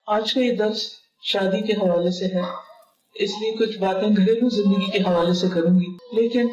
آج کا یہ درس شادی کے حوالے سے ہے، اس لیے کچھ باتیں گھریلو زندگی کے حوالے سے کروں گی، لیکن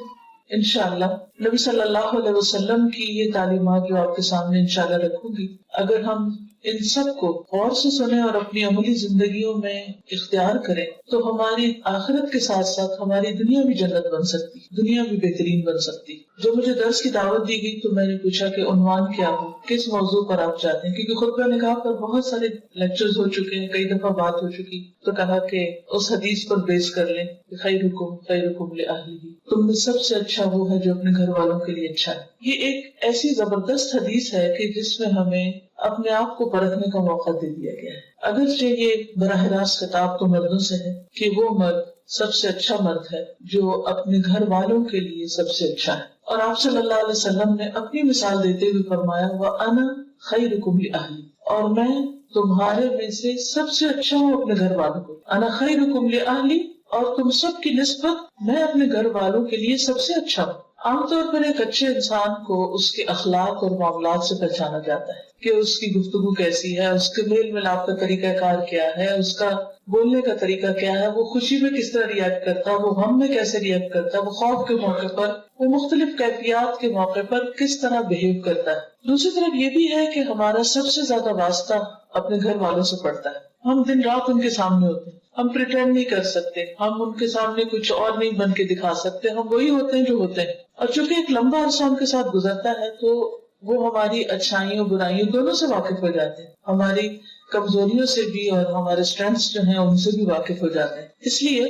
انشاءاللہ نبی صلی اللہ علیہ وسلم کی یہ تعلیمات جو آپ کے سامنے انشاءاللہ رکھوں گی، اگر ہم ان سب کو غور سے سنیں اور اپنی عملی زندگیوں میں اختیار کریں تو ہماری آخرت کے ساتھ ساتھ ہماری دنیا بھی جنت بن سکتی، دنیا بھی بہترین بن سکتی۔ جب مجھے درس کی دعوت دی گئی تو میں نے پوچھا کہ عنوان کیا ہو، کس موضوع پر آپ چاہتے ہیں، کیونکہ خطبہ نکاح پر بہت سارے لیکچرز ہو چکے ہیں، کئی دفعہ بات ہو چکی، تو کہا کہ اس حدیث پر بیس کر لیں کہ خیرکم لأہلہ، تم میں سب سے اچھا وہ ہے جو اپنے گھر والوں کے لیے اچھا ہے۔ یہ ایک ایسی زبردست حدیث ہے کہ جس میں ہمیں اپنے آپ کو پرکھنے کا موقع دے دیا گیا ہے۔ اگرچہ یہ براہ راست خطاب تو مردوں سے ہے کہ وہ مرد سب سے اچھا مرد ہے جو اپنے گھر والوں کے لیے سب سے اچھا ہے، اور آپ صلی اللہ علیہ وسلم نے اپنی مثال دیتے ہوئے فرمایا وَأَنَا خَيْرُكُمْ لِأَهْلِي، اور میں تمہارے میں سے سب سے اچھا ہوں اپنے گھر والوں کو، انا خیرکم لأہلی، اور تم سب کی نسبت میں اپنے گھر والوں کے لیے سب سے اچھا ہوں۔ عام طور پر ایک اچھے انسان کو اس کے اخلاق اور معاملات سے پہچانا جاتا ہے کہ اس کی گفتگو کیسی ہے، اس کے میل ملاپ کا طریقہ کار کیا ہے، اس کا بولنے کا طریقہ کیا ہے، وہ خوشی میں کس طرح ریئیکٹ کرتا ہے، وہ غم میں کیسے ریئیکٹ کرتا ہے، وہ خوف کے موقع پر، وہ مختلف کیفیات کے موقع پر کس طرح بہیو کرتا ہے۔ دوسری طرف یہ بھی ہے کہ ہمارا سب سے زیادہ واسطہ اپنے گھر والوں سے پڑتا ہے۔ ہم دن رات ان کے سامنے ہوتے ہیں، ہم پریٹینڈ نہیں کر سکتے، ہم ان کے سامنے کچھ اور نہیں بن کے دکھا سکتے، ہم وہی ہوتے ہیں جو ہوتے ہیں، اور چونکہ ایک لمبا عرصہ ان کے ساتھ گزرتا ہے تو وہ ہماری اچھائیوں برائیوں دونوں سے واقف ہو جاتے ہیں، ہماری کمزوریوں سے بھی اور ہمارے اسٹرینتھس جو ہیں ان سے بھی واقف ہو جاتے ہیں۔ اس لیے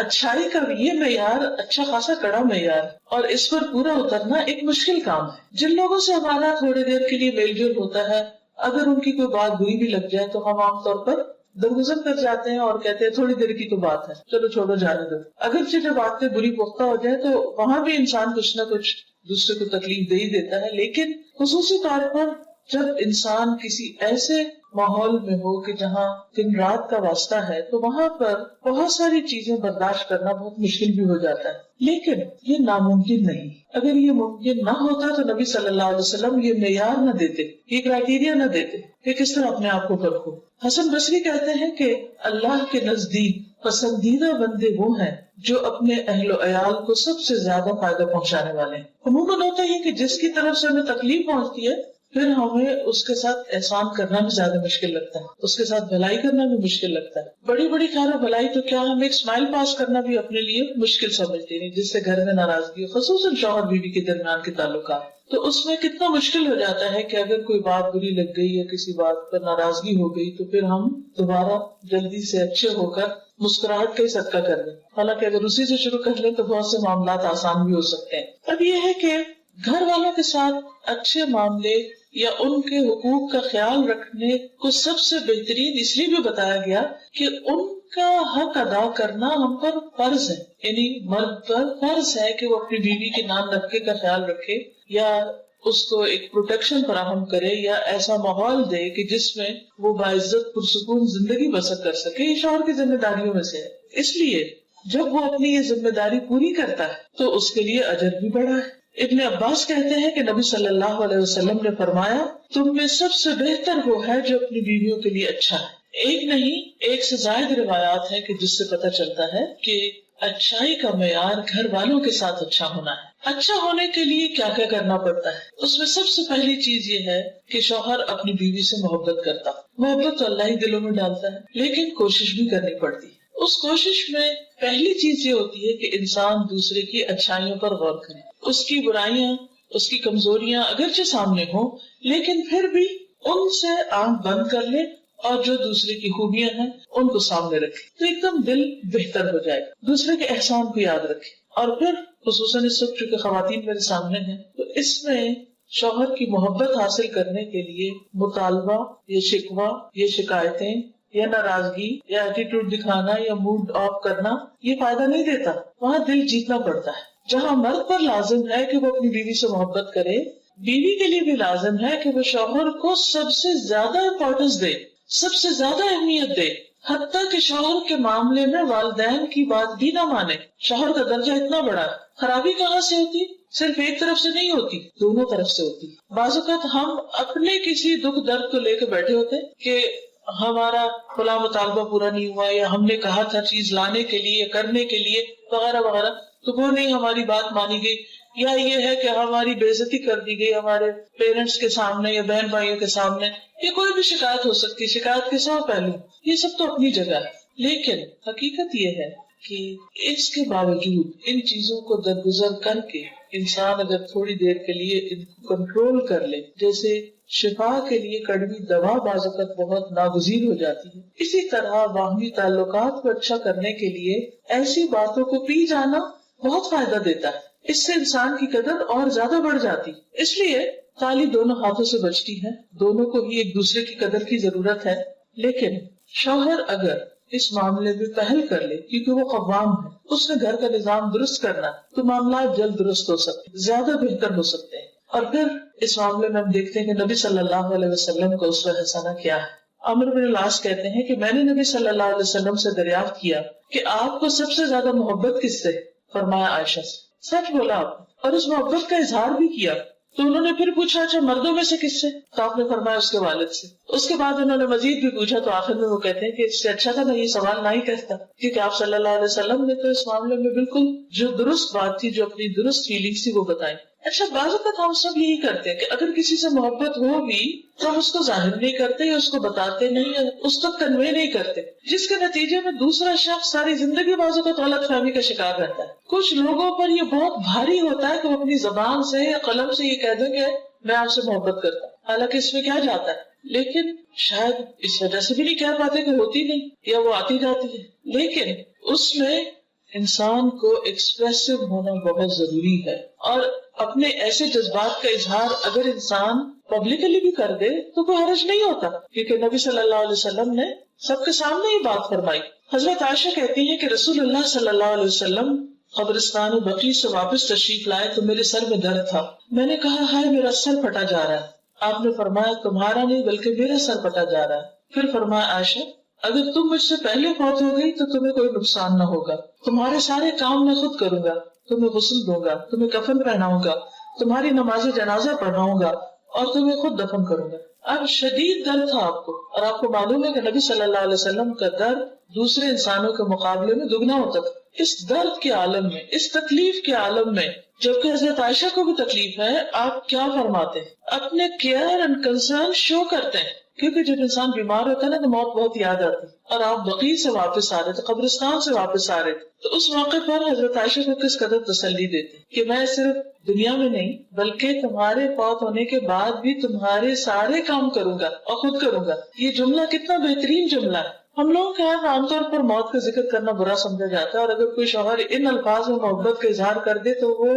اچھائی کا یہ معیار اچھا خاصا کڑا معیار، اور اس پر پورا اترنا ایک مشکل کام ہے۔ جن لوگوں سے ہمارا تھوڑی دیر کے لیے میل جول ہوتا ہے، اگر ان کی کوئی بات بری بھی لگ جائے تو ہم عام طور پر درگزر کر جاتے ہیں اور کہتے ہیں تھوڑی دیر کی تو بات ہے، چلو چھوڑو جانے دو۔ اگرچہ جب باتیں بری پختہ ہو جائے تو وہاں بھی انسان کچھ نہ کچھ دوسرے کو تکلیف دے ہی دیتا ہے، لیکن خصوصی طور پر جب انسان کسی ایسے ماحول میں ہو کہ جہاں دن رات کا واسطہ ہے تو وہاں پر بہت ساری چیزیں برداشت کرنا بہت مشکل بھی ہو جاتا ہے، لیکن یہ ناممکن نہیں۔ اگر یہ ممکن نہ ہوتا تو نبی صلی اللہ علیہ وسلم یہ معیار نہ دیتے، یہ کرائیٹیریا نہ دیتے کہ کس طرح اپنے آپ کو پرکھو۔ حسن بصری کہتے ہیں کہ اللہ کے نزدیک پسندیدہ بندے وہ ہیں جو اپنے اہل و عیال کو سب سے زیادہ فائدہ پہنچانے والے ہیں۔ عموماً ہوتا ہے کہ جس کی طرف سے ہمیں تکلیف پہنچتی ہے پھر ہمیں اس کے ساتھ احسان کرنا بھی زیادہ مشکل لگتا ہے، اس کے ساتھ بھلائی کرنا بھی مشکل لگتا ہے۔ بڑی بڑی خیر و بھلائی تو کیا، ہم ایک اسمائل پاس کرنا بھی اپنے لیے مشکل سمجھتے ہیں، جس سے گھر میں ناراضگی ہو، خصوصاً شوہر بیوی کے درمیان کے تعلقات، تو اس میں کتنا مشکل ہو جاتا ہے کہ اگر کوئی بات بری لگ گئی یا کسی بات پر ناراضگی ہو گئی تو پھر ہم دوبارہ جلدی سے اچھے ہو کر مسکراہٹ کا ہی صدقہ کر دیں، حالانکہ اگر اسی سے شروع کر لیں تو بہت سے معاملات آسان بھی ہو سکتے ہیں۔ اب یہ ہے کہ گھر والوں کے ساتھ اچھے معاملے یا ان کے حقوق کا خیال رکھنے کو سب سے بہترین اس لیے بھی بتایا گیا کہ ان کا حق ادا کرنا ہم پر فرض ہے، یعنی مرد پر فرض ہے کہ وہ اپنی بیوی کے نام نفقے کا خیال رکھے یا اس کو ایک پروٹیکشن فراہم کرے یا ایسا ماحول دے کہ جس میں وہ باعزت پرسکون زندگی بسر کر سکے۔ یہ شوہر کی ذمہ داریوں میں سے ہے، اس لیے جب وہ اپنی یہ ذمہ داری پوری کرتا ہے تو اس کے لیے اجر بھی بڑا ہے۔ ابن عباس کہتے ہیں کہ نبی صلی اللہ علیہ وسلم نے فرمایا تم میں سب سے بہتر وہ ہے جو اپنی بیویوں کے لیے اچھا ہے۔ ایک نہیں، ایک سے زائد روایات ہیں کہ جس سے پتہ چلتا ہے کہ اچھائی کا معیار گھر والوں کے ساتھ اچھا ہونا ہے۔ اچھا ہونے کے لیے کیا کیا کرنا پڑتا ہے؟ اس میں سب سے پہلی چیز یہ ہے کہ شوہر اپنی بیوی سے محبت کرتا۔ محبت تو اللہ ہی دلوں میں ڈالتا ہے، لیکن کوشش بھی کرنی پڑتی ہے۔ اس کوشش میں پہلی چیز یہ ہوتی ہے کہ انسان دوسرے کی اچھائیوں پر غور کرے، اس کی برائیاں، اس کی کمزوریاں اگرچہ سامنے ہوں لیکن پھر بھی ان سے آنکھ بند کر لے اور جو دوسرے کی خوبیاں ہیں ان کو سامنے رکھے تو ایک دم دل بہتر ہو جائے گا۔ دوسرے کے احسان کو یاد رکھے، اور پھر خصوصاً اس وقت چونکہ خواتین میرے سامنے ہیں تو اس میں شوہر کی محبت حاصل کرنے کے لیے مطالبہ یا شکوہ یا شکایتیں یا ناراضگی یا ایٹیٹیوڈ دکھانا یا موڈ آف کرنا یہ فائدہ نہیں دیتا، وہاں دل جیتنا پڑتا ہے۔ جہاں مرد پر لازم ہے کہ وہ اپنی بیوی سے محبت کرے، بیوی کے لیے بھی لازم ہے کہ وہ شوہر کو سب سے زیادہ امپورٹنس دے، سب سے زیادہ اہمیت دے، حتیٰ کہ شوہر کے معاملے میں والدین کی بات بھی نہ مانے۔ شوہر کا درجہ اتنا بڑا ہے، خرابی کہاں سے ہوتی؟ صرف ایک طرف سے نہیں ہوتی، دونوں طرف سے ہوتی۔ بعض اوقات ہم اپنے کسی دکھ درد کو لے کے بیٹھے ہوتے کہ ہمارا فلاں مطالبہ پورا نہیں ہوا یا ہم نے کہا تھا چیز لانے کے لیے کرنے کے لیے وغیرہ وغیرہ تو وہ نہیں ہماری بات مانی گئی، یا یہ ہے کہ ہماری بے عزتی کر دی گئی ہمارے پیرنٹس کے سامنے یا بہن بھائیوں کے سامنے، یہ کوئی بھی شکایت ہو سکتی، شکایت کے 100 پہلو، یہ سب تو اپنی جگہ ہے. لیکن حقیقت یہ ہے کہ اس کے باوجود ان چیزوں کو درگزر کر کے انسان اگر تھوڑی دیر کے لیے ان کو کنٹرول کر لے، جیسے شفا کے لیے کڑوی دوا بعض اوقات بہت ناگزیر ہو جاتی ہے، اسی طرح باہمی تعلقات کو اچھا کرنے کے لیے ایسی باتوں کو پی جانا بہت فائدہ دیتا ہے. اس سے انسان کی قدر اور زیادہ بڑھ جاتی. اس لیے تالی دونوں ہاتھوں سے بجتی ہے، دونوں کو ہی ایک دوسرے کی قدر کی ضرورت ہے. لیکن شوہر اگر اس معاملے میں پہل کر لے، کیونکہ وہ قوام ہے، اس نے گھر کا نظام درست کرنا، تو معاملات جلد درست ہو سکتے، زیادہ بہتر ہو سکتے ہیں. اور پھر اس معاملے میں ہم دیکھتے ہیں کہ نبی صلی اللہ علیہ وسلم کا اسوہ حسنہ کیا ہے. عمرو بن العاص کہتے ہیں کہ میں نے نبی صلی اللہ علیہ وسلم سے دریافت کیا کہ آپ کو سب سے زیادہ محبت کس سے؟ فرمایا عائشہ سے. سچ بولا آپ نے، اور اس محبت کا اظہار بھی کیا. تو انہوں نے پھر پوچھا اچھا مردوں میں سے کس سے؟ تو آپ نے فرمایا اس کے والد سے. اس کے بعد انہوں نے مزید بھی پوچھا تو آخر میں وہ کہتے ہیں کہ اس سے اچھا تھا میں یہ سوال نہ ہی کہتا، کیونکہ آپ صلی اللہ علیہ وسلم نے تو اس معاملے میں بالکل جو درست بات تھی، جو اپنی درست فیلنگس تھی وہ بتائی. اچھا بعض اوقات ہم سب یہی کرتے ہیں کہ اگر کسی سے محبت ہو بھی تو ہم اس کو ظاہر نہیں کرتے یا اس کو بتاتے نہیں یا اس تک کنوے نہیں کرتے، جس کے نتیجے میں دوسرا شخص ساری زندگی بعض اوقات غلط فہمی کا شکار رہتا ہے. کچھ لوگوں پر یہ بہت بھاری ہوتا ہے کہ وہ اپنی زبان سے یا قلم سے یہ کہہ دیں کہ میں آپ سے محبت کرتا ہوں، حالانکہ اس میں کیا جاتا ہے. لیکن شاید اس وجہ سے بھی نہیں کہہ پاتے کہ ہوتی نہیں یا وہ آتی جاتی ہے. لیکن اس میں انسان کو ایکسپریسو ہونا بہت ضروری ہے، اور اپنے ایسے جذبات کا اظہار اگر انسان پبلکلی بھی کر دے تو کوئی حرج نہیں ہوتا، کیونکہ نبی صلی اللہ علیہ وسلم نے سب کے سامنے یہ بات فرمائی. حضرت عائشہ کہتی ہیں کہ رسول اللہ صلی اللہ علیہ وسلم قبرستان بقیع سے واپس تشریف لائے تو میرے سر میں درد تھا. میں نے کہا ہائے میرا سر پھٹا جا رہا ہے. آپ نے فرمایا تمہارا نہیں بلکہ میرا سر پھٹا جا رہا ہے. پھر فرمایا عائشہ اگر تم مجھ سے پہلے فوت ہو گئی تو تمہیں کوئی نقصان نہ ہوگا، تمہارے سارے کام میں خود کروں گا، تمہیں غسل دوں گا، تمہیں کفن پہناؤں گا، تمہاری نماز جنازہ پڑھاؤں گا اور تمہیں خود دفن کروں گا. اب شدید درد تھا آپ کو، اور آپ کو معلوم ہے کہ نبی صلی اللہ علیہ وسلم کا درد دوسرے انسانوں کے مقابلے میں دگنا ہوتا تھا. اس درد کے عالم میں، اس تکلیف کے عالم میں، جبکہ حضرت عائشہ کو بھی تکلیف ہے، آپ کیا فرماتے ہیں؟ اپنے کیئر اینڈ کنسرن شو کرتے ہیں، کیونکہ جب انسان بیمار ہوتا ہے نا تو موت بہت یاد آتی ہے. اور آپ بقیع سے واپس آ رہے تھے، قبرستان سے واپس آ رہے تھے، تو اس موقع پر حضرت عائشہ کو کس قدر تسلی دیتے کہ میں صرف دنیا میں نہیں بلکہ تمہارے فوت ہونے کے بعد بھی تمہارے سارے کام کروں گا اور خود کروں گا. یہ جملہ کتنا بہترین جملہ ہے. ہم لوگوں کے یہاں عام طور پر موت کا ذکر کرنا برا سمجھا جاتا ہے، اور اگر کوئی شوہر ان الفاظ میں محبت کا اظہار کر دے تو وہ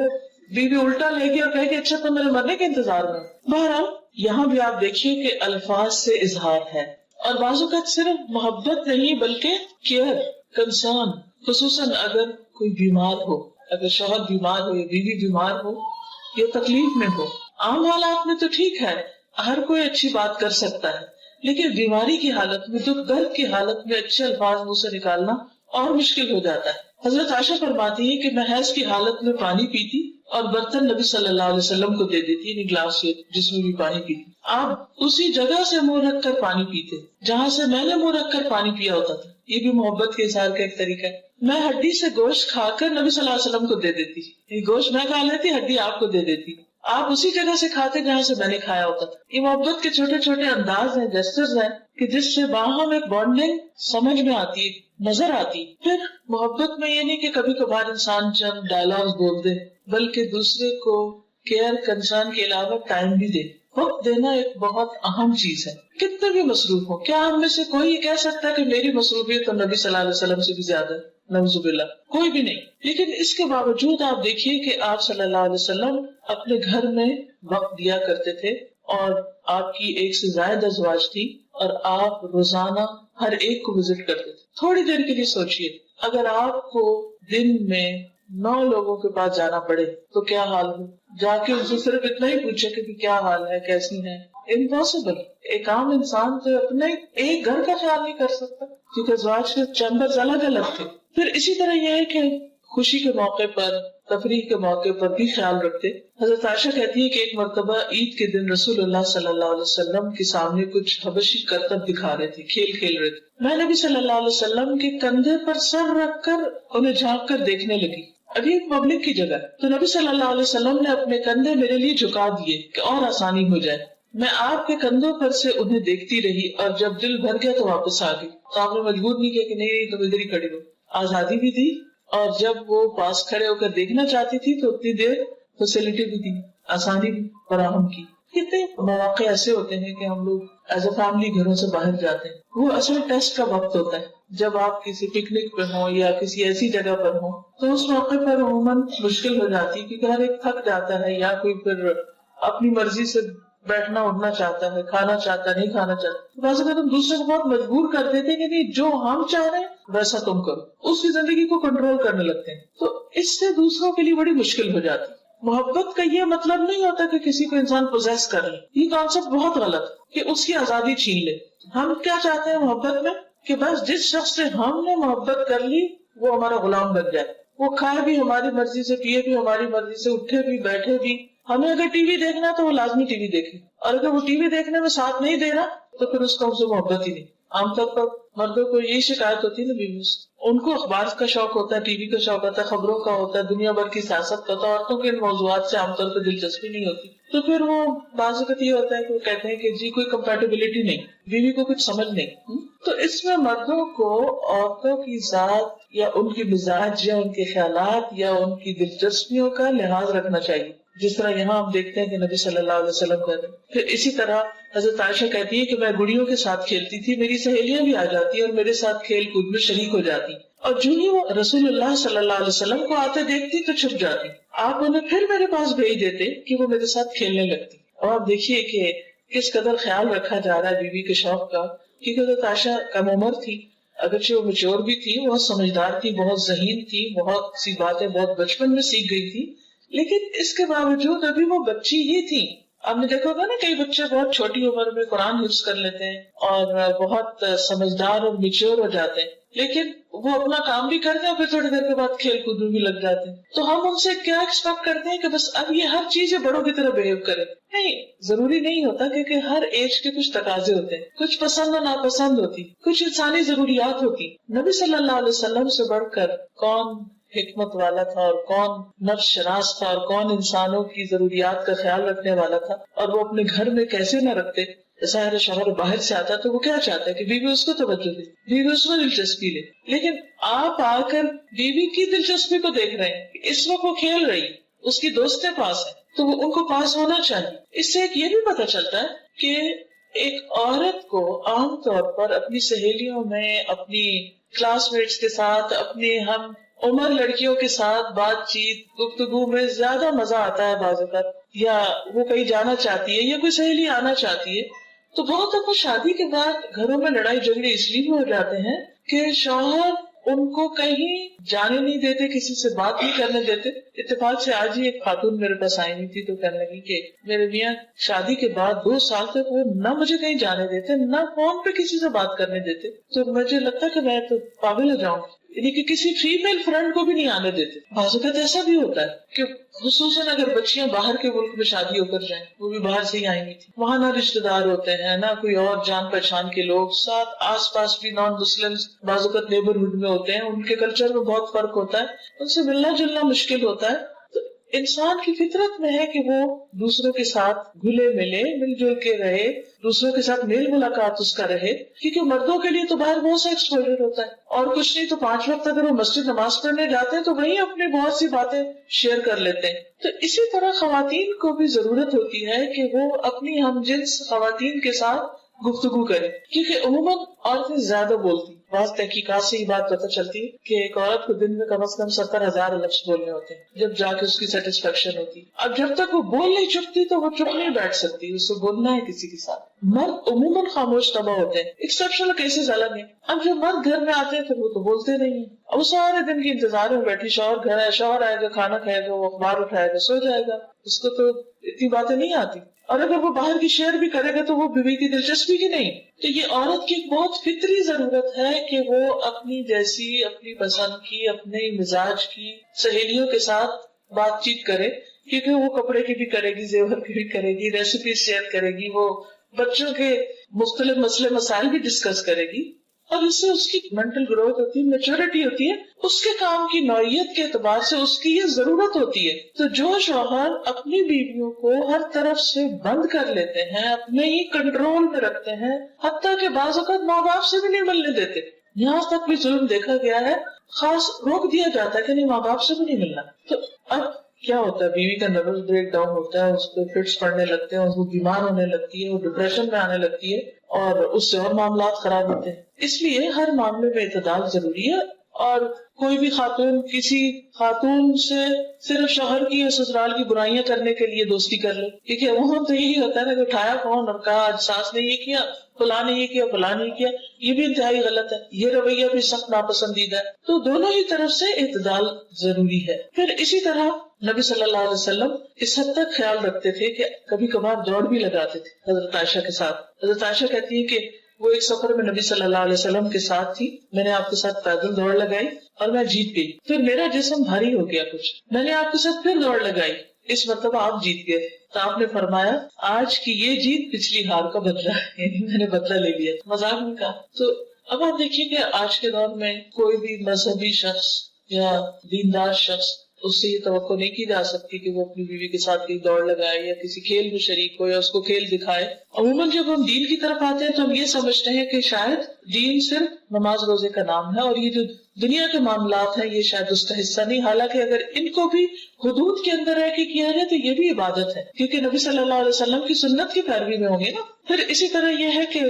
بیوی الٹا لے گی اور کہے گی اچھا تو میرے مرنے کے انتظار میں. بہرحال یہاں بھی آپ دیکھیے کہ الفاظ سے اظہار ہے، اور بعض اوقات صرف محبت نہیں بلکہ کیئر، کنسرن، خصوصاً اگر کوئی بیمار ہو، اگر شوہر بیمار ہو یا بیوی بیمار ہو یا تکلیف میں ہو. عام حالات میں تو ٹھیک ہے، ہر کوئی اچھی بات کر سکتا ہے، لیکن بیماری کی حالت میں، دکھ درد کی حالت میں اچھے الفاظ منہ سے نکالنا اور مشکل ہو جاتا ہے. حضرت عائشہ فرماتی ہے کہ میں حیض کی حالت میں پانی پیتی اور برتن نبی صلی اللہ علیہ وسلم کو دے دیتی، یعنی گلاس جس میں بھی پانی پیتی. آپ اسی جگہ سے منہ رکھ کر پانی پیتے جہاں سے میں نے منہ رکھ کر پانی پیا ہوتا تھا. یہ بھی محبت کے اظہار کا ایک طریقہ ہے. میں ہڈی سے گوشت کھا کر نبی صلی اللہ علیہ وسلم کو دے دیتی، یہ گوشت میں کھا لیتی، ہڈی آپ کو دے دیتی. آپ اسی جگہ سے کھاتے جہاں سے میں نے کھایا ہوتا تھا. یہ محبت کے چھوٹے چھوٹے انداز ہیں، جسچرز ہیں کہ جس سے باہم ایک بانڈنگ سمجھ میں آتی ہے، نظر آتی. پھر محبت میں یہ نہیں کہ کبھی کبھار انسان چند ڈائلاگ بول دے، بلکہ دوسرے کو کیئر کنسرن کے علاوہ ٹائم بھی دے. وقت دینا ایک بہت اہم چیز ہے. کتنے بھی مصروف ہو، کیا ہم میں سے کوئی یہ کہہ سکتا ہے کہ میری مصروفیت تو نبی صلی اللہ علیہ وسلم سے بھی زیادہ ہے؟ نعوذ باللہ، کوئی بھی نہیں. لیکن اس کے باوجود آپ دیکھیے کہ آپ صلی اللہ علیہ وسلم اپنے گھر میں وقت دیا کرتے تھے، اور آپ کی ایک سے زائد ازواج تھی، اور آپ روزانہ ہر ایک کو وزٹ کرتے تھے. تھوڑی دیر کے لیے سوچئے، اگر آپ کو دن میں 9 لوگوں کے پاس جانا پڑے تو کیا حال ہو؟ جا کے ان سے صرف اتنا ہی پوچھے کہ کیا حال ہے، کیسی ہے. امپاسبل. ایک عام انسان تو اپنے ایک گھر کا خیال نہیں کر سکتا، کیونکہ ازواج کے چیمبرز الگ الگ تھے. پھر اسی طرح یہ ہے کہ خوشی کے موقع پر، تفریح کے موقع پر بھی خیال رکھتے. حضرت عائشہ کہتی ہے کہ ایک مرتبہ عید کے دن رسول اللہ صلی اللہ علیہ وسلم کے سامنے کچھ حبشی کرتب دکھا رہے تھے، کھیل کھیل رہے تھے. میں نبی صلی اللہ علیہ وسلم کے کندھے پر سر رکھ کر انہیں جھانک کر دیکھنے لگی. ابھی ایک پبلک کی جگہ تو نبی صلی اللہ علیہ وسلم نے اپنے کندھے میرے لیے جھکا دیے کہ اور آسانی ہو جائے. میں آپ کے کندھوں پر سے انہیں دیکھتی رہی اور جب دل بھر گیا تو واپس آ گئی. تو آپ نے مجبور نہیں کیا کہ نہیں تم ادھر ہی کھڑی رہو. آزادی بھی دی اور جب وہ پاس کھڑے ہو کر دیکھنا چاہتی تھی تو اتنی دیر فیسلٹی بھی دی، آسانی بھی فراہم کی. کتنے مواقع ایسے ہوتے ہیں کہ ہم لوگ ایز اے فیملی گھروں سے باہر جاتے ہیں. وہ اصل ٹیسٹ کا وقت ہوتا ہے جب آپ کسی پکنک پہ ہوں یا کسی ایسی جگہ پر ہوں تو اس موقع پر عموماً مشکل ہو جاتی ہے کیونکہ ہر ایک تھک جاتا ہے یا کوئی پھر اپنی مرضی سے بیٹھنا اٹھنا چاہتا ہے، کھانا چاہتا ہے، نہیں کھانا چاہتا. بعض اوقات ہم دوسرے کو بہت مجبور کر دیتے ہیں کہ نہیں جو ہم چاہ رہے ہیں ویسا تم کرو، اس کی زندگی کو کنٹرول کرنے لگتے ہیں. تو اس سے دوسروں کے لیے بڑی مشکل ہو جاتی ہے. محبت کا یہ مطلب نہیں ہوتا کہ کسی کو انسان پوزیس کر لے. یہ کانسیپٹ بہت غلط ہے کہ اس کی آزادی چھین لے. ہم کیا چاہتے ہیں محبت میں کہ بس جس شخص سے ہم نے محبت کر لی وہ ہمارا غلام بن جائے. وہ کھائے بھی ہماری مرضی سے، پیے بھی ہماری مرضی سے، اٹھے بھی بیٹھے بھی. ہمیں اگر ٹی وی دیکھنا ہے تو وہ لازمی ٹی وی دیکھے، اور اگر وہ ٹی وی دیکھنے میں ساتھ نہیں دے رہا تو پھر اس کو ہم سے محبت ہی نہیں. عام طور پر مردوں کو یہی شکایت ہوتی ہے نا بیویوں سے. ان کو اخبار کا شوق ہوتا ہے، ٹی وی کا شوق ہوتا ہے، خبروں کا ہوتا ہے، دنیا بھر کی سیاست کا ہوتا ہے. عورتوں کے ان موضوعات سے عام طور پر دلچسپی نہیں ہوتی. تو پھر وہ بعض اوقات یہ ہوتا ہے کہ وہ کہتے ہیں کہ جی کوئی کمپیٹیبلٹی نہیں، بیوی کو کچھ سمجھ نہیں. تو اس میں مردوں کو عورتوں کی ذات یا ان کی مزاج یا ان کے خیالات یا ان کی دلچسپیوں کا لحاظ رکھنا چاہیے، جس طرح یہاں ہم دیکھتے ہیں کہ نبی صلی اللہ علیہ وسلم کہتے ہیں. پھر اسی طرح حضرت عائشہ کہتی ہے کہ میں گڑیوں کے ساتھ کھیلتی تھی، میری سہیلیاں بھی آ جاتی اور میرے ساتھ کھیل کود میں شریک ہو جاتی، اور جو ہی وہ رسول اللہ صلی اللہ علیہ وسلم کو آتے دیکھتی تو چھپ جاتی. آپ انہیں پھر میرے پاس بھیج دیتے کہ وہ میرے ساتھ کھیلنے لگتی. اور آپ دیکھیے کہ کس قدر خیال رکھا جا رہا ہے بیوی کے شوق کا. کیونکہ حضرت عائشہ کم عمر تھی، اگرچہ وہ میچور بھی تھی، بہت سمجھدار تھی، بہت ذہین تھی، بہت سی باتیں بہت بچپن میں سیکھ گئی تھی، لیکن اس کے باوجود ابھی وہ بچی ہی تھی. آپ نے دیکھا ہوگا نا کئی بچے بہت چھوٹی عمر میں قرآن حفظ کر لیتے ہیں اور بہت سمجھدار اور میچور ہو جاتے ہیں، لیکن وہ اپنا کام بھی کرتے ہیں اور پھر تھوڑی دیر کے بعد کھیل کود میں بھی لگ جاتے ہیں. تو ہم ان سے کیا ایکسپیکٹ کرتے ہیں کہ بس اب یہ ہر چیز بڑوں کی طرح بہیو کرے. نہیں، ضروری نہیں ہوتا، کیونکہ ہر ایج کے کچھ تقاضے ہوتے ہیں، کچھ پسند اور ناپسند ہوتی، کچھ انسانی ضروریات ہوتی. نبی صلی اللہ علیہ وسلم سے بڑھ کر کون حکمت والا تھا اور کون نفس شناس تھا اور کون انسانوں کی ضروریات کا خیال رکھنے والا تھا، اور وہ اپنے گھر میں کیسے نہ رکھتے. ظاہر شوہر باہر سے آتا تو وہ کیا چاہتا ہے کہ بیوی اس کو توجہ دے، بیوی اس میں دلچسپی لے. لیکن آپ آ کر بیوی کی دلچسپی کو دیکھ رہے ہیں، اس وقت وہ کھیل رہی، اس کی دوستیں پاس ہیں تو وہ ان کو پاس ہونا چاہیے. اس سے ایک یہ بھی پتہ چلتا ہے کہ ایک عورت کو عام طور پر اپنی سہیلیوں میں، اپنی کلاس میٹس کے ساتھ، اپنی ہم عمر لڑکیوں کے ساتھ بات چیت گفتگو میں زیادہ مزہ آتا ہے بعض اوقات، یا وہ کہیں جانا چاہتی ہے یا کوئی سہیلی آنا چاہتی ہے. تو بہت دفعہ شادی کے بعد گھروں میں لڑائی جھگڑے اس لیے ہو جاتے ہیں کہ شوہر ان کو کہیں جانے نہیں دیتے، کسی سے بات نہیں کرنے دیتے. اتفاق سے آج ہی ایک خاتون میرے پاس آئی ہوئی تھی تو کہنے لگی کہ میرے میاں شادی کے بعد 2 سال تک وہ نہ مجھے کہیں جانے دیتے، نہ فون پہ کسی سے بات کرنے دیتے. تو مجھے لگتا کہ میں تو پاگل ہو جاؤں گی، یعنی کہ کسی فیمیل فرینڈ کو بھی نہیں آنے دیتے. بعض اوقات ایسا بھی ہوتا ہے کہ خصوصاً اگر بچیاں باہر کے ملک میں شادی ہو کر جائیں، وہ بھی باہر سے ہی آئی ہوئی تھی، وہاں نہ رشتے دار ہوتے ہیں نہ کوئی اور جان پہچان کے لوگ، ساتھ آس پاس بھی نان مسلمز بعض اوقات نیبرہڈ میں ہوتے ہیں، ان کے کلچر میں بہت فرق ہوتا ہے، ان سے ملنا جلنا مشکل ہوتا ہے. تو انسان کی فطرت میں ہے کہ وہ دوسروں کے ساتھ گھلے ملے، مل جل کے رہے، دوسروں کے ساتھ میل ملاقات اس کا رہے، کیونکہ مردوں کے لیے تو باہر بہت سا ایکسپوجر ہوتا ہے، اور کچھ نہیں تو 5 وقت اگر وہ مسجد نماز پڑھنے جاتے ہیں تو وہیں اپنی بہت سی باتیں شیئر کر لیتے ہیں. تو اسی طرح خواتین کو بھی ضرورت ہوتی ہے کہ وہ اپنی ہم جنس خواتین کے ساتھ گفتگو کریں، کیونکہ عموماً عورتیں زیادہ بولتی. بعض تحقیقات سے یہ بات پتہ چلتی ہے کہ ایک عورت کو دن میں کم از کم 70,000 لفظ بولنے ہوتے ہیں جب جا کے اس کی سیٹسفیکشن ہوتی. اب جب تک وہ بول نہیں چکتی تو وہ چپ نہیں بیٹھ سکتی، اس سے بولنا ہے کسی کے ساتھ. مرد عموماً خاموش طبع ہوتے ہیں، ایکسیپشنل کیسز الگ ہیں. اب جب مرد گھر میں آتے ہیں تو وہ تو بولتے نہیں ہیں، اب وہ سارے دن کے انتظار میں بیٹھی، شوہر گھر ہے، شوہر آئے گا کھانا کھائے گا، وہ اخبار اٹھائے گا سو جائے گا، اس کو تو اتنی باتیں نہیں آتی، اور اگر وہ باہر کی شیئر بھی کرے گا تو وہ بیوی کی دلچسپی کی نہیں. تو یہ عورت کی ایک بہت فطری ضرورت ہے کہ وہ اپنی جیسی، اپنی پسند کی، اپنے مزاج کی سہیلیوں کے ساتھ بات چیت کرے، کیونکہ وہ کپڑے کی بھی کرے گی، زیور کی بھی کرے گی، ریسیپی شیئر کرے گی، وہ بچوں کے مختلف مسئلے مسائل بھی ڈسکس کرے گی، اور اس سے اس کی مینٹل گروتھ ہوتی ہے، میچورٹی ہوتی ہے، اس کے کام کی نوعیت کے اعتبار سے اس کی یہ ضرورت ہوتی ہے. تو جو شوہر اپنی بیویوں کو ہر طرف سے بند کر لیتے ہیں، اپنے ہی کنٹرول میں رکھتے ہیں، حتیٰ کہ بعض اوقات ماں باپ سے بھی نہیں ملنے دیتے، یہاں تک بھی ظلم دیکھا گیا ہے، خاص روک دیا جاتا ہے کہ نہیں ماں باپ سے بھی نہیں ملنا. تو اب کیا ہوتا ہے، بیوی کا نروس بریک ڈاؤن ہوتا ہے، اس کو فٹس پڑنے لگتے ہیں، وہ بیمار ہونے لگتی ہے، وہ ڈپریشن میں آنے لگتی ہے، اور اس سے اور معاملات خراب ہوتے ہیں. اس لیے ہر معاملے میں اعتدال ضروری ہے، اور کوئی بھی خاتون کسی خاتون سے صرف شوہر کی یا سسرال کی برائیاں کرنے کے لیے دوستی کر لے، کیونکہ وہاں تو یہی ہوتا ہے نا کہ اٹھایا فون اور کہا آج ساس نے یہ کیا، فلاں نے یہ کیا، فلاں نے یہ کیا. یہ بھی انتہائی غلط ہے، یہ رویہ بھی سخت ناپسندیدہ ہے. تو دونوں ہی طرف سے اعتدال ضروری ہے. پھر اسی طرح نبی صلی اللہ علیہ وسلم اس حد تک خیال رکھتے تھے کہ کبھی کبھار دوڑ بھی لگاتے تھے حضرت عائشہ کے ساتھ. حضرت عائشہ کہتی ہے کہ وہ ایک سفر میں نبی صلی اللہ علیہ وسلم کے ساتھ تھی، میں نے آپ کے ساتھ پیدل دوڑ لگائی اور میں جیت گئی. پھر میرا جسم بھاری ہو گیا کچھ، میں نے آپ کے ساتھ پھر دوڑ لگائی، اس مرتبہ آپ جیت گئے. تو آپ نے فرمایا آج کی یہ جیت پچھلی ہار کا بدلہ ہے، یعنی میں نے بدلہ لے لیا. مذاق میں کہا. تو اب آپ دیکھیے کہ آج کے دور میں کوئی بھی مذہبی شخص یا دیندار شخص، اس سے یہ توقع نہیں کی جا سکتی کہ وہ اپنی بیوی کے ساتھ کہیں دوڑ لگائے یا کسی کھیل میں شریک ہو یا اس کو کھیل دکھائے. عموماً جب ہم دین کی طرف آتے ہیں تو ہم یہ سمجھتے ہیں کہ شاید دین صرف نماز روزے کا نام ہے، اور یہ جو دنیا کے معاملات ہیں یہ شاید اس کا حصہ نہیں. حالانکہ اگر ان کو بھی حدود کے اندر رہ کے کیا جائے تو یہ بھی عبادت ہے، کیونکہ نبی صلی اللہ علیہ وسلم کی سنت کی پیروی میں ہوں گے نا. پھر اسی طرح یہ ہے کہ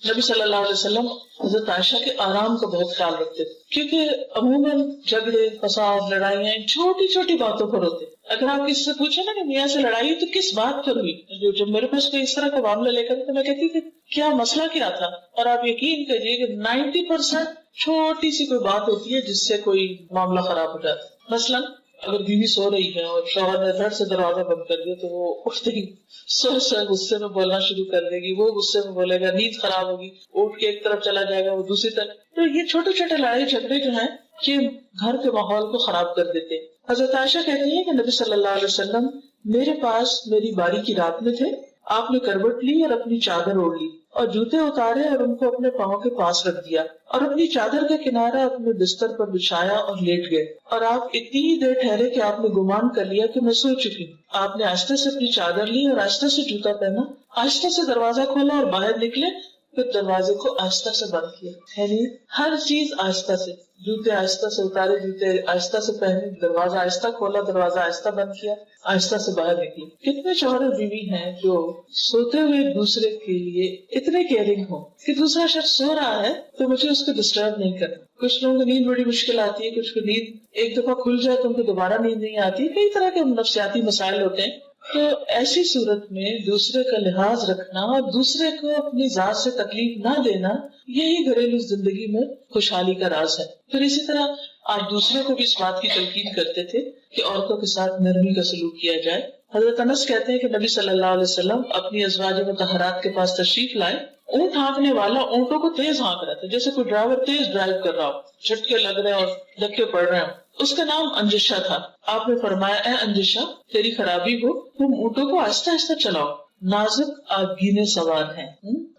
نبی صلی اللہ علیہ وسلم حضرت عائشہ کے آرام کا بہت خیال رکھتے تھے، کیونکہ عموماً جھگڑے، فساد، لڑائیاں چھوٹی چھوٹی باتوں پر ہوتے. اگر آپ کسی سے پوچھیں نا کہ میاں سے لڑائی تو کس بات پر ہوئی، جب میرے پاس کوئی اس طرح کا معاملہ لے کر تو میں کہتی تھی کیا مسئلہ کیا تھا، اور آپ یقین کریے کہ 90% چھوٹی سی کوئی بات ہوتی ہے جس سے کوئی معاملہ خراب ہو جاتا ہے. مثلاً اگر بیوی سو رہی ہے اور شوہر نے دھڑ سے دروازہ بند کر دیا تو وہ اٹھتے ہی سوچ غصے میں بولنا شروع کر دے گی، وہ غصے میں بولے گا، نیند خراب ہوگی، اٹھ کے ایک طرف چلا جائے گا، وہ دوسری طرف. تو یہ چھوٹے چھوٹے لڑائی جھگڑے جو ہیں یہ گھر کے ماحول کو خراب کر دیتے. حضرت عائشہ کہتی ہیں کہ نبی صلی اللہ علیہ وسلم میرے پاس میری باری کی رات میں تھے، آپ نے کروٹ لی اور اپنی چادر اوڑھ لی اور جوتے اتارے اور ان کو اپنے پاؤں کے پاس رکھ دیا اور اپنی چادر کا کنارہ اپنے بستر پر بچھایا اور لیٹ گئے، اور آپ اتنی ہی دیر ٹھہرے کہ آپ نے گمان کر لیا کہ میں سو چکی ہوں. آپ نے آہستہ سے اپنی چادر لی اور آہستہ سے جوتا پہنا، آہستہ سے دروازہ کھولا اور باہر نکلے، پھر دروازے کو آہستہ سے بند کیا. یعنی ہر چیز آہستہ سے، جوتے آہستہ سے اتارے، جوتے آہستہ سے پہنے، دروازہ آہستہ کھولا، دروازہ آہستہ بند کیا، آہستہ سے باہر نکلی. کتنے شوہر اور بیوی ہیں جو سوتے ہوئے دوسرے کے لیے اتنے کیئرنگ ہو کہ دوسرا شخص سو رہا ہے تو مجھے اس کو ڈسٹرب نہیں کرنا. کچھ لوگوں کو نیند بڑی مشکل آتی ہے، کچھ کو نیند ایک دفعہ کھل جائے تو ان کو دوبارہ نیند نہیں آتی، کئی طرح کے نفسیاتی مسائل ہوتے ہیں. تو ایسی صورت میں دوسرے کا لحاظ رکھنا اور دوسرے کو اپنی ذات سے تکلیف نہ دینا، یہی گھریلو زندگی میں خوشحالی کا راز ہے. پھر اسی طرح آپ دوسرے کو بھی اس بات کی تلقین کرتے تھے کہ عورتوں کے ساتھ نرمی کا سلوک کیا جائے. حضرت انس کہتے ہیں کہ نبی صلی اللہ علیہ وسلم اپنی ازواج مطہرات کے پاس تشریف لائے. اونٹ ہانکنے والا اونٹوں کو تیز ہانک رہا تھا، جیسے کوئی ڈرائیور تیز ڈرائیو کر رہا ہو، جھٹکے لگ رہے اور دھکے پڑ رہے ہوں. اس کا نام انجشہ تھا. آپ نے فرمایا اے انجشہ تیری خرابی ہو، تم اونٹوں کو آہستہ آہستہ چلاؤ، نازک آبگینے سوار ہیں.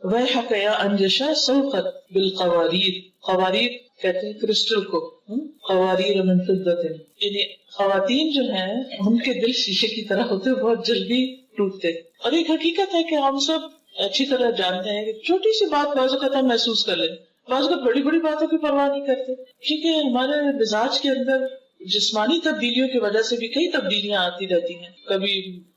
ویحک یا انجشہ سوقت بالقواریر، قواریر کہتے ہیں کرسٹل کو، قواریر من فضة، یعنی خواتین جو ہیں ان کے دل شیشے کی طرح ہوتے، بہت جلدی ٹوٹتے. اور ایک حقیقت ہے کہ ہم سب اچھی طرح جانتے ہیں کہ چھوٹی سی بات بعض اوقات ہم محسوس کر لیں، بعض اوقات بڑی بڑی باتوں کی پرواہ نہیں کرتے، کیونکہ ہمارے مزاج کے اندر جسمانی تبدیلیوں کی وجہ سے بھی کئی تبدیلیاں آتی رہتی ہیں، کبھی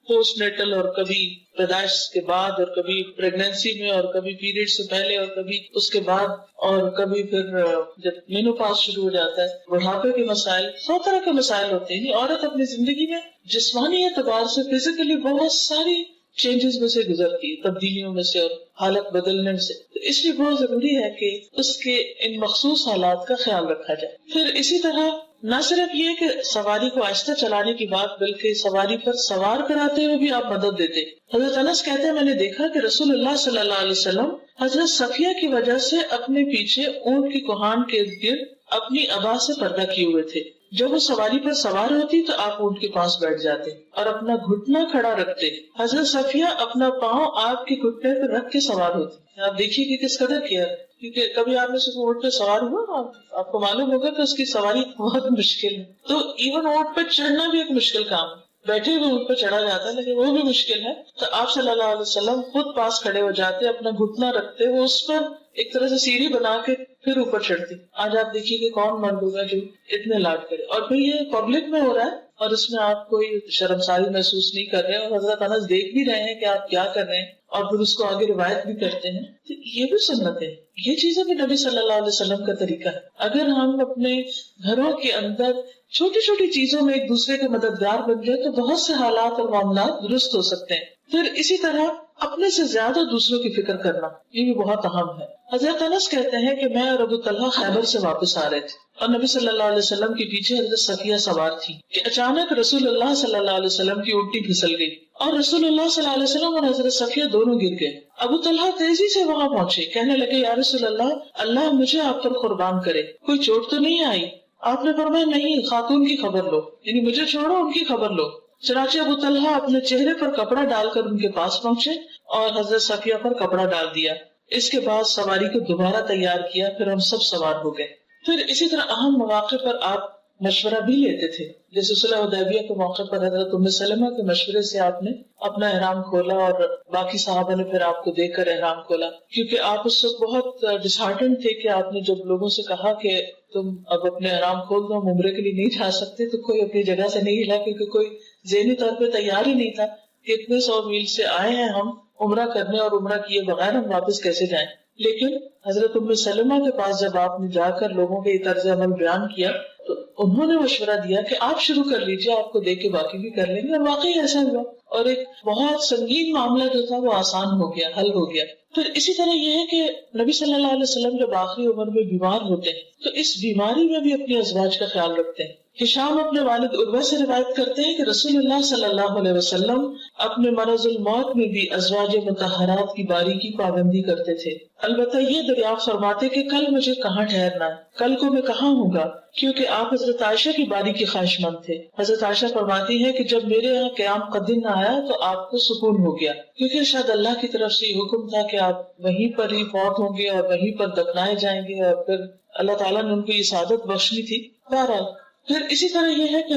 پوسٹ نیٹل اور کبھی پیدائش کے بعد اور کبھی پریگنینسی میں اور کبھی پیریڈ سے پہلے اور کبھی اس کے بعد اور کبھی پھر جب مینوپاز شروع ہو جاتا ہے، بڑھاپے کے مسائل، سو طرح کے مسائل ہوتے ہیں. عورت اپنی زندگی میں جسمانی اعتبار سے فزیکلی بہت ساری چینجز میں سے گزرتی ہے، تبدیلیوں میں سے. اور حالت بدلنے سے. اس لیے بہت ضروری ہے کہ اس کے ان مخصوص حالات کا خیال رکھا جائے. پھر اسی طرح نہ صرف یہ کہ سواری کو آہستہ چلانے کی بات، بلکہ سواری پر سوار کراتے ہوئے بھی آپ مدد دیتے. حضرت انس کہتے ہیں میں نے دیکھا کہ رسول اللہ صلی اللہ علیہ وسلم حضرت صفیہ کی وجہ سے اپنے پیچھے اونٹ کی کوہان کے ارد گرد اپنی ابا سے پردہ کیے ہوئے تھے. جب وہ سواری پر سوار ہوتی تو آپ اونٹ کے پاس بیٹھ جاتے اور اپنا گھٹنا کھڑا رکھتے. حضرت صفیہ اپنا پاؤں آپ کے گھٹنے پر رکھ کے سوار ہوتی. آپ دیکھیے کہ کس قدر کیا، کیونکہ کبھی آپ نے صرف اونٹ پہ سوار ہوا، آپ کو معلوم ہوگا کہ اس کی سواری بہت مشکل ہے. تو ایون اونٹ پہ چڑھنا بھی ایک مشکل کام ہے. بیٹھے ہوئے اونٹ پہ چڑھا جاتا ہے لیکن وہ بھی مشکل ہے. تو آپ صلی اللہ علیہ وسلم خود پاس کھڑے ہو جاتے، اپنا گھٹنا رکھتے، وہ اس پر ایک طرح سے سیڑھی بنا کے پھر اوپر چڑھتی. آج آپ دیکھیے کہ کون مرد ہوگا جو اتنے لاڈ کرے، اور پھر یہ پبلک میں ہو رہا ہے اور اس میں آپ کوئی شرمساری محسوس نہیں کر رہے، اور حضرت انس دیکھ بھی رہے ہیں کہ آپ کیا کر رہے ہیں اور پھر اس کو آگے روایت بھی کرتے ہیں. تو یہ بھی سنت ہے، یہ چیزیں بھی نبی صلی اللہ علیہ وسلم کا طریقہ ہے. اگر ہم اپنے گھروں کے اندر چھوٹی چھوٹی چیزوں میں ایک دوسرے کے مددگار بن جائے تو بہت سے حالات اور معاملات درست ہو سکتے ہیں. پھر اسی طرح اپنے سے زیادہ دوسروں کی فکر کرنا، یہ بھی بہت اہم ہے. حضرت انس کہتے ہیں کہ میں اور ابو طلحہ خیبر سے واپس آ رہے تھے اور نبی صلی اللہ علیہ وسلم کے پیچھے حضرت صفیہ سوار تھی کہ اچانک رسول اللہ صلی اللہ علیہ وسلم کی اونٹی پھسل گئی اور رسول اللہ صلی اللہ علیہ وسلم اور حضرت صفیہ دونوں گر گئے. ابو طلحہ تیزی سے وہاں پہنچے، کہنے لگے یا رسول اللہ، اللہ مجھے آپ پر قربان کرے، کوئی چوٹ تو نہیں آئی؟ آپ نے فرمایا نہیں، خاتون کی خبر لو، یعنی مجھے چھوڑو، ان کی خبر لو. چنانچہ ابو طلحہ اپنے چہرے پر کپڑا ڈال کر ان کے پاس پہنچے اور حضرت صفیہ پر کپڑا ڈال دیا. اس کے بعد سواری کو دوبارہ تیار کیا، پھر ہم سب سوار ہو گئے. پھر اسی طرح اہم مواقع پر آپ مشورہ بھی لیتے تھے، جیسے صلح حدیبیہ کے موقع پر حضرت ام سلمہ کے مشورے سے آپ نے اپنا احرام کھولا اور باقی صحابہ نے پھر آپ کو دیکھ کر احرام کھولا، کیونکہ آپ اس وقت بہت ڈسہارٹنڈ تھے کہ آپ نے جب لوگوں سے کہا کہ تم اب اپنے احرام کھول دو، ہم عمرے کے لیے نہیں جا سکتے، تو کوئی اپنی جگہ سے نہیں ہلا، کیونکہ کوئی ذہنی طور پہ تیار ہی نہیں تھا کہ اتنے 100 میل سے آئے ہیں ہم عمرہ کرنے اور عمرہ کیے بغیر ہم واپس کیسے جائیں. لیکن حضرت ام سلمہ کے پاس جب آپ نے جا کر لوگوں کے طرز عمل بیان کیا تو انہوں نے مشورہ دیا کہ آپ شروع کر لیجئے، آپ کو دیکھ کے باقی بھی کر لیں گے، اور واقعی ایسا ہوا اور ایک بہت سنگین معاملہ جو تھا وہ آسان ہو گیا، حل ہو گیا. پھر اسی طرح یہ ہے کہ نبی صلی اللہ علیہ وسلم جب آخری عمر میں بیمار ہوتے ہیں تو اس بیماری میں بھی اپنی ازواج کا خیال رکھتے ہیں. ہشام اپنے والد عروہ سے روایت کرتے ہیں کہ رسول اللہ صلی اللہ علیہ وسلم اپنے مرض الموت میں بھی ازواج مطہرات کی باری کی پابندی کرتے تھے. البتہ یہ دریافت فرماتے کہ کل مجھے کہاں ٹھہرنا ہے، کل کو میں کہاں ہوں گا، کیونکہ آپ حضرت عائشہ کی باری کی خواہش مند تھے. حضرت عائشہ فرماتی ہے کہ جب میرے یہاں قیام کا دن آیا تو آپ کو سکون ہو گیا، کیونکہ شاید اللہ کی طرف سے یہ حکم تھا کہ آپ وہیں پر ہی فوت ہوں گے اور وہیں پر دفنائے جائیں گے، اور پھر اللہ تعالیٰ نے ان کو یہ سعادت بخشی تھی. بہرحال پھر اسی طرح یہ ہے کہ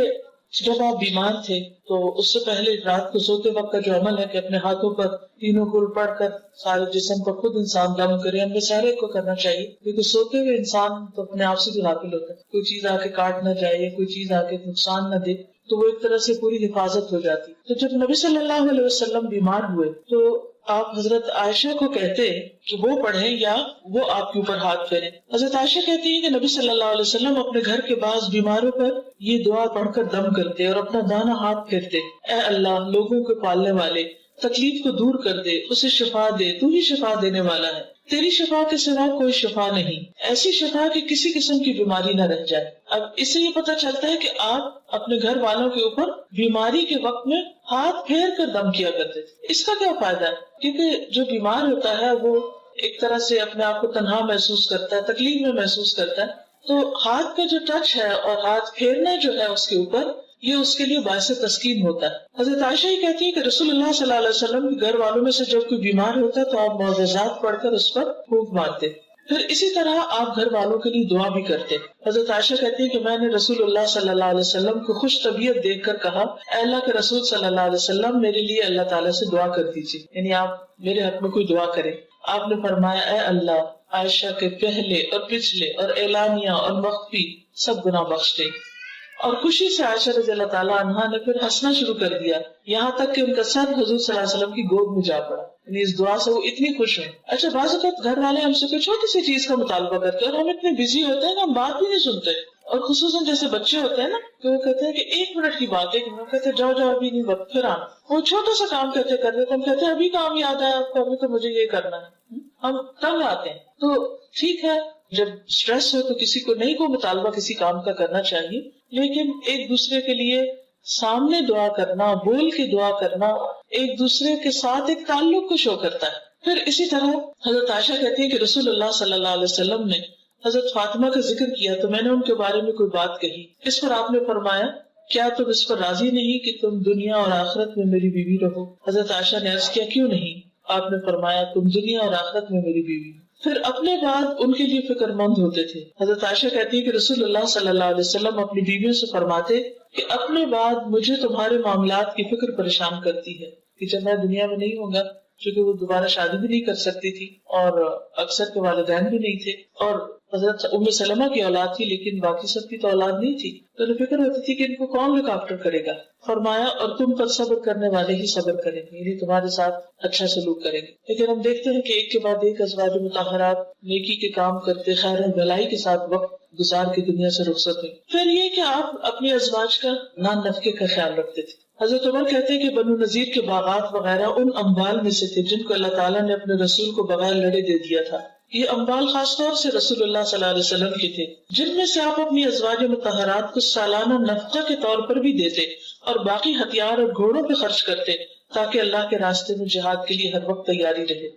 جب آپ بیمار تھے تو اس سے پہلے رات کو سوتے وقت کا جو عمل ہے کہ اپنے ہاتھوں پر تینوں گل پڑھ کر سارے جسم پر خود انسان دم کرے، ہمیں سارے کو کرنا چاہیے، کیونکہ سوتے ہوئے انسان تو اپنے آپ سے بھی غافل ہوتا ہے، کوئی چیز آ کے کاٹ نہ جائے، کوئی چیز آ کے نقصان نہ دے، تو وہ ایک طرح سے پوری حفاظت ہو جاتی. تو جب نبی صلی اللہ علیہ وسلم بیمار ہوئے تو آپ حضرت عائشہ کو کہتے کہ وہ پڑھیں یا وہ آپ کے اوپر ہاتھ پھیریں. حضرت عائشہ کہتی ہے کہ نبی صلی اللہ علیہ وسلم اپنے گھر کے بعض بیماروں پر یہ دعا پڑھ کر دم کرتے اور اپنا دانا ہاتھ پھیرتے، اے اللہ لوگوں کو پالنے والے، تکلیف کو دور کر دے، اسے شفا دے، تو ہی شفا دینے والا ہے، تیری شفا کے سوا کوئی شفا نہیں، ایسی شفا کہ کسی قسم کی بیماری نہ رہ جائے. اب اس سے یہ پتہ چلتا ہے کہ آپ اپنے گھر والوں کے اوپر بیماری کے وقت میں ہاتھ پھیر کر دم کیا کرتے تھے. اس کا کیا فائدہ ہے؟ کیونکہ جو بیمار ہوتا ہے وہ ایک طرح سے اپنے آپ کو تنہا محسوس کرتا ہے، تکلیف میں محسوس کرتا ہے، تو ہاتھ کا جو ٹچ ہے اور ہاتھ پھیرنا جو ہے اس کے اوپر، یہ اس کے لیے باعث تسکین ہوتا ہے. حضرت عائشہ ہی کہتی ہے کہ رسول اللہ صلی اللہ علیہ وسلم کے گھر والوں میں سے جب کوئی بیمار ہوتا تو آپ معوذات پڑھ کر اس پر پھونک مارتے. پھر اسی طرح آپ گھر والوں کے لیے دعا بھی کرتے. حضرت عائشہ کہتی ہے کہ میں نے رسول اللہ صلی اللہ علیہ وسلم کو خوش طبیعت دیکھ کر کہا، اے اللہ کے رسول صلی اللہ علیہ وسلم میرے لیے اللہ تعالیٰ سے دعا کر دیجیے، یعنی آپ میرے حق میں کوئی دعا کریں. آپ نے فرمایا، اے اللہ عائشہ کے پہلے اور پچھلے اور اعلانیہ اور مخفی سب گناہ بخش دے. اور خوشی سے عائشہ رضی اللہ تعالیٰ عنہا نے پھر ہنسنا شروع کر دیا، یہاں تک کہ ان کا سر حضور صلی اللہ علیہ وسلم کی گود میں جا پڑا. یعنی اس دعا سے وہ اتنی خوش ہوئے. اچھا بعض اوقات گھر والے ہم سے کوئی چھوٹی سی چیز کا مطالبہ کرتے ہیں اور ہم اتنے بزی ہوتے ہیں کہ ہم بات بھی نہیں سنتے اور خصوصاً جیسے بچے ہوتے ہیں نا کہ وہ کہتے ہیں کہ 1 منٹ کی بات ہے، کہ ہم کہتے ہیں جاؤ جاؤ ابھی نہیں وقت، پھر آنا. وہ چھوٹا سا کام کرتے کرتے ہم کہتے ہیں ابھی کام یاد آیا آپ کو، ابھی تو مجھے یہ کرنا ہے، ہم تنگ آتے ہیں. تو ٹھیک ہے جب اسٹریس ہو تو کسی کو نہیں کو مطالبہ کسی کام کا کرنا چاہیے، لیکن ایک دوسرے کے لیے سامنے دعا کرنا، بول کے دعا کرنا ایک دوسرے کے ساتھ ایک تعلق کو شو کرتا ہے. پھر اسی طرح حضرت عائشہ کہتی ہے کہ رسول اللہ صلی اللہ علیہ وسلم نے حضرت فاطمہ کا ذکر کیا تو میں نے ان کے بارے میں کوئی بات کہی، اس پر آپ نے فرمایا کیا تم اس پر راضی نہیں کہ تم دنیا اور آخرت میں میری بیوی رہو؟ حضرت عائشہ نے عرض کیا کیوں نہیں؟ آپ نے فرمایا تم دنیا اور آخرت میں میری بیوی. پھر اپنے بعد ان کے لیے فکر مند ہوتے تھے. حضرت عائشہ کہتی ہے کہ رسول اللہ صلی اللہ علیہ وسلم اپنی بیویوں سے فرماتے کہ اپنے بعد مجھے تمہارے معاملات کی فکر پریشان کرتی ہے کہ جب میں دنیا میں نہیں ہوں گا، چونکہ وہ دوبارہ شادی بھی نہیں کر سکتی تھی اور اکثر کے والدین بھی نہیں تھے، اور حضرت ام سلمہ کی اولاد تھی لیکن باقی سب کی تو اولاد نہیں تھی، تو انہیں فکر ہوتی تھی کہ ان کو کون لک آفٹر کرے گا. فرمایا اور تم پر صبر کرنے والے ہی صبر کریں گے، یعنی تمہارے ساتھ اچھا سلوک کریں گے. لیکن ہم دیکھتے ہیں کہ ایک کے بعد ایک ازواج مطہرات نیکی کے کام کرتے خیر و بھلائی کے ساتھ وقت گزار کے دنیا سے رخصت ہوئی. پھر یہ کہ آپ اپنی ازواج کا نان نفقے کا خیال رکھتے تھے. حضرت عمر کہتے ہیں کہ بنو نذیر کے باغات وغیرہ ان اموال میں سے تھے جن کو اللہ تعالیٰ نے اپنے رسول کو بغیر لڑے دے دیا تھا. یہ اموال خاص طور سے رسول اللہ صلی اللہ علیہ وسلم کے تھے، جن میں سے آپ اپنی ازواج مطہرات کو سالانہ نفقہ کے طور پر بھی دیتے اور باقی ہتھیار اور گھوڑوں پہ خرچ کرتے تاکہ اللہ کے راستے میں جہاد کے لیے ہر وقت تیاری رہے.